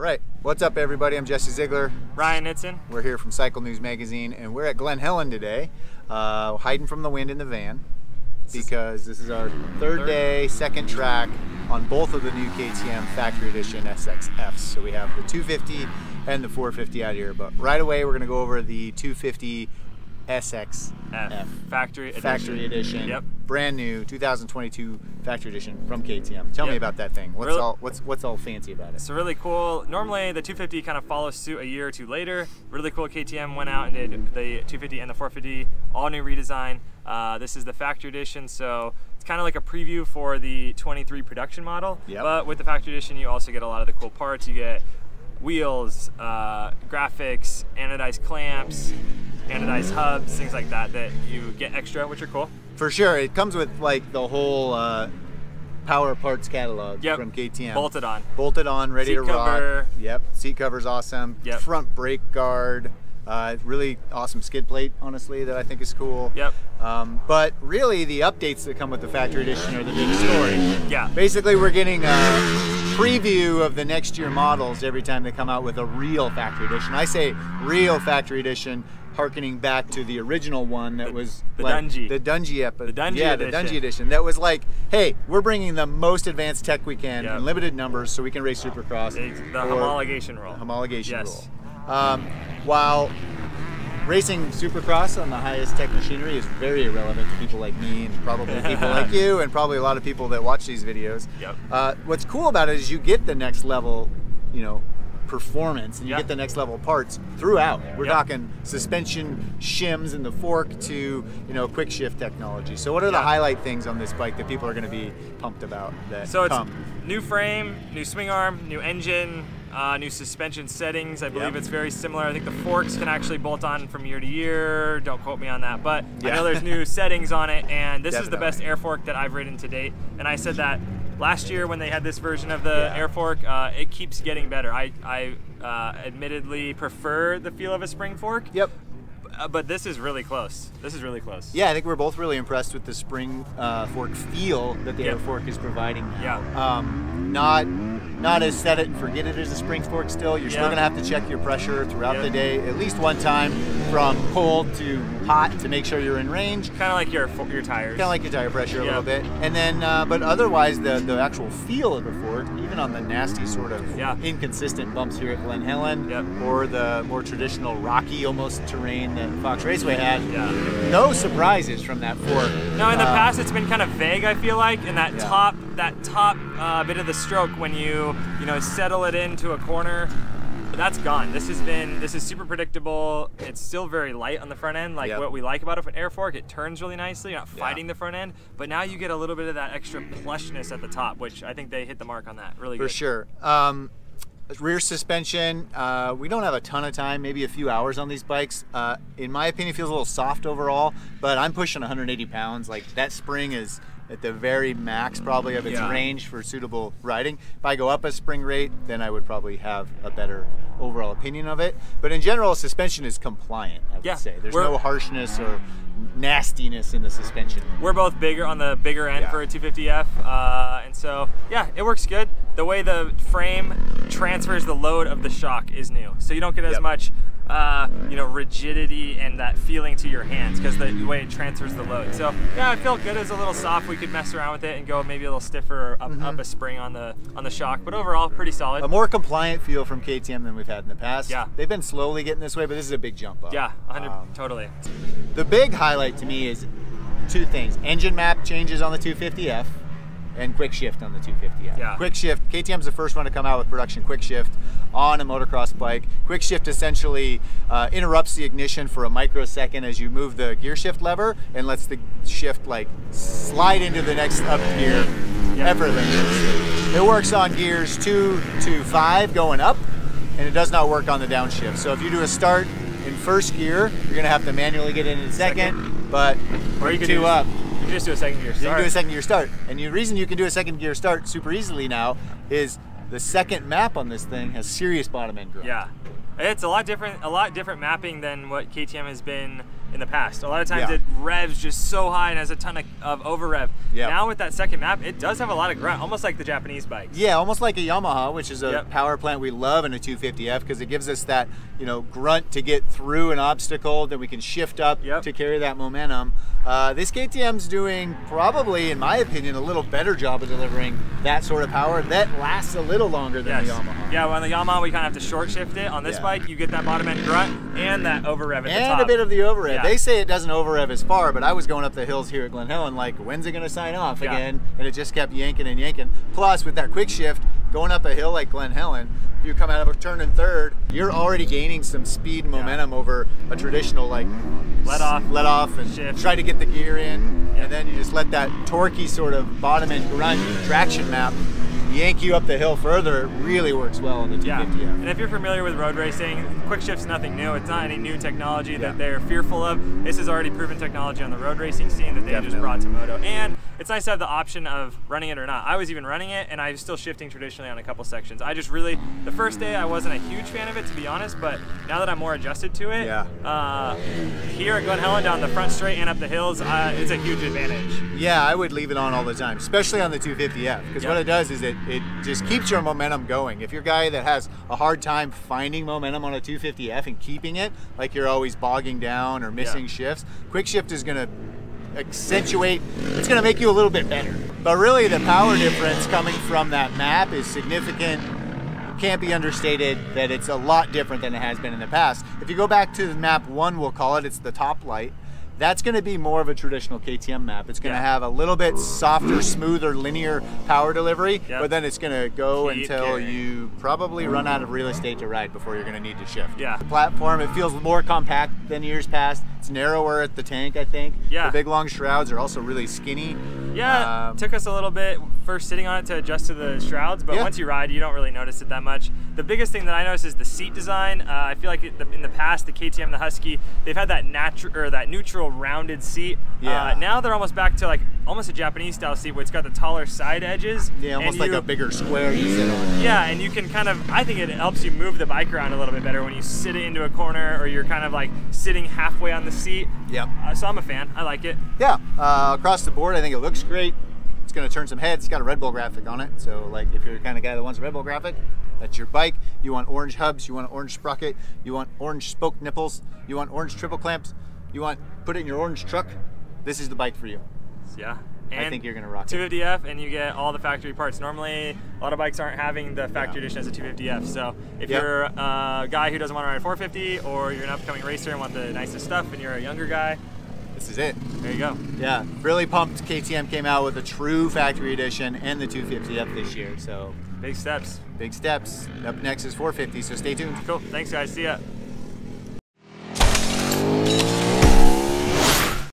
right, what's up everybody? I'm Jesse Ziegler. Ryan Nitzen. We're here from Cycle News Magazine and we're at Glen Helen today, hiding from the wind in the van because this is our third day, second track on both of the new KTM Factory Edition SXFs. So we have the 250 and the 450 out here, but right away we're going to go over the 250 SXF Factory Edition. Yep. Brand new 2022 Factory Edition from KTM. Tell me about that thing. What's all fancy about it? So really cool. Normally the 250 kind of follows suit a year or two later. Really cool. KTM went out and did the 250 and the 450 all new redesign. This is the Factory Edition, so it's kind of like a preview for the 23 production model. Yep. But with the Factory Edition, you also get a lot of the cool parts. You get wheels, graphics, anodized clamps, anodized hubs, things like that you get extra, which are cool. For sure, it comes with like the whole PowerParts catalog from KTM. Bolted on, ready to rock. Yep, seat cover's awesome. Yep. Front brake guard. Really awesome skid plate, honestly, that I think is cool. Yep. But really, the updates that come with the Factory Edition are the big story. Yeah. Basically, we're getting a preview of the next year models every time they come out with a real Factory Edition. I say real Factory Edition, harkening back to the original one that was the like Dungey. The Dungey episode. The Dungey yeah, Edition. The Dungey Edition. That was like, hey, we're bringing the most advanced tech we can in limited numbers so we can race Supercross. The homologation rule. Homologation rule. While racing Supercross on the highest tech machinery is very irrelevant to people like me and probably people like you and probably a lot of people that watch these videos. Yep. What's cool about it is you get the next level, performance, and you get the next level parts throughout. We're talking suspension shims in the fork to quick shift technology. So what are the highlight things on this bike that people are going to be pumped about? So it's new frame, new swing arm, new engine, new suspension settings. I believe it's very similar. I think the forks can actually bolt on from year to year. Don't quote me on that, but I know there's new settings on it, and this is the best air fork that I've ridden to date. And I said that last year when they had this version of the air fork. It keeps getting better. I admittedly prefer the feel of a spring fork. Yep. But this is really close. This is really close. Yeah, I think we're both really impressed with the spring fork feel that the air fork is providing now. Yeah. Not as set it and forget it as a spring fork still. You're still going to have to check your pressure throughout the day, at least one time from cold to hot to make sure you're in range. Kind of like your tires. Kind of like your tire pressure a little bit. And then, but otherwise the actual feel of the fork, even on the nasty sort of inconsistent bumps here at Glen Helen or the more traditional rocky almost terrain that Fox Raceway had, no surprises from that fork. No, in the past it's been kind of vague, I feel like, and that top bit of the stroke when you settle it into a corner, that's gone. This is super predictable. It's still very light on the front end, like what we like about an air fork. It turns really nicely. You're not fighting the front end, but now you get a little bit of that extra plushness at the top, which I think they hit the mark on that. Really good. For sure. Rear suspension, we don't have a ton of time, maybe a few hours on these bikes. In my opinion, it feels a little soft overall, but I'm pushing 180 pounds. Like, that spring is at the very max probably of its range for suitable riding. If I go up a spring rate, then I would probably have a better overall opinion of it. But in general, suspension is compliant, I would say. There's no harshness or nastiness in the suspension. We're both on the bigger end for a 250F, and so it works good. The way the frame transfers the load of the shock is new, so you don't get as much rigidity and that feeling to your hands because the way it transfers the load. So I feel good. It's a little soft. We could mess around with it and go maybe a little stiffer up a spring on the shock, but overall pretty solid. A more compliant feel from KTM than we've had in the past. Yeah, they've been slowly getting this way, but this is a big jump up. Yeah, totally. The big highlight to me is two things: engine map changes on the 250F and quick shift on the 250F. Yeah. Quick shift, KTM's the first one to come out with production quick shift on a motocross bike. Quick shift essentially interrupts the ignition for a microsecond as you move the gear shift lever and lets the shift like slide into the next up gear effortlessly. It works on gears 2 to 5 going up, and it does not work on the downshift. So if you do a start in first gear, you're gonna have to manually get in second, but or you can 2 up. You can just do a second gear start. You can do a second gear start. And the reason you can do a second gear start super easily now is the second map on this thing has serious bottom end grip. Yeah. It's a lot different mapping than what KTM has been in the past. A lot of times Yeah. it revs just so high and has a ton of over rev. Yep. Now with that second map, it does have a lot of grunt, almost like the Japanese bikes. Yeah, almost like a Yamaha, which is a Yep. power plant we love in a 250F because it gives us that, you know, grunt to get through an obstacle that we can shift up Yep. to carry that momentum. This KTM's doing probably, in my opinion, a little better job of delivering that sort of power that lasts a little longer than the Yamaha. Yeah, well, on the Yamaha, we kind of have to short shift it. On this Yeah. bike, you get that bottom end grunt and that over rev at the top. And a bit of the over rev. Yeah. They say it doesn't over rev as far, but I was going up the hills here at Glen Helen like, when's it going to sign off Yeah. again? And it just kept yanking and yanking. Plus, with that quick shift, going up a hill like Glen Helen, you come out of a turn in third, you're already gaining some speed and momentum over a traditional like let off and shift. try to get the gear in, Yeah. and then you just let that torquey sort of bottom end grunt traction map yank you up the hill further. It really works well on the 250F. Yeah, and if you're familiar with road racing, quick shift's nothing new. It's not any new technology Yeah. that they're fearful of. This is already proven technology on the road racing scene that they just Definitely. brought to moto. And it's nice to have the option of running it or not. I was even running it, and I was still shifting traditionally on a couple sections. I just really, the first day I wasn't a huge fan of it, to be honest, but now that I'm more adjusted to it, here at Glen Helen down the front straight and up the hills, it's a huge advantage. Yeah, I would leave it on all the time, especially on the 250F, because what Yeah. it does is it just keeps your momentum going. If you're a guy that has a hard time finding momentum on a 250F and keeping it, like you're always bogging down or missing shifts, quick shift is going to accentuate, it's going to make you a little bit better. But really the power difference coming from that map is significant. It can't be understated that it's a lot different than it has been in the past. If you go back to the map 1, we'll call it, it's the top light. That's going to be more of a traditional KTM map. It's going to have a little bit softer, smoother, linear power delivery, but then it's going to go Keep until carrying. you probably run out of real estate to ride before you're going to need to shift. Yeah. The platform, it feels more compact than years past. It's narrower at the tank, I think. Yeah. The big long shrouds are also really skinny. Yeah, it took us a little bit first sitting on it to adjust to the shrouds, but once you ride, you don't really notice it that much. The biggest thing that I noticed is the seat design. I feel like in the past, the KTM, the Husky, they've had that neutral rounded seat. Yeah. Now they're almost back to like almost a Japanese style seat where it's got the taller side edges. Yeah, almost like a bigger square you sit on. Yeah, and you can kind of, I think it helps you move the bike around a little bit better when you sit it into a corner or you're kind of like sitting halfway on the seat. Yep. So I'm a fan. I like it. Yeah, across the board, I think it looks great. It's going to turn some heads. It's got a Red Bull graphic on it. So, like, if you're the kind of guy that wants a Red Bull graphic, that's your bike. You want orange hubs. You want an orange sprocket. You want orange spoke nipples. You want orange triple clamps. You want put it in your orange truck. This is the bike for you. Yeah. I think you're going to rock it. 250F, and you get all the factory parts. Normally, a lot of bikes aren't having the factory edition as a 250F. So if you're a guy who doesn't want to ride a 450, or you're an upcoming racer and want the nicest stuff, and you're a younger guy, this is it. there you go. Yeah, really pumped. KTM came out with a true factory edition and the 250F this year. So Big steps. big steps. Up next is 450. So stay tuned. Cool. Thanks, guys. See ya.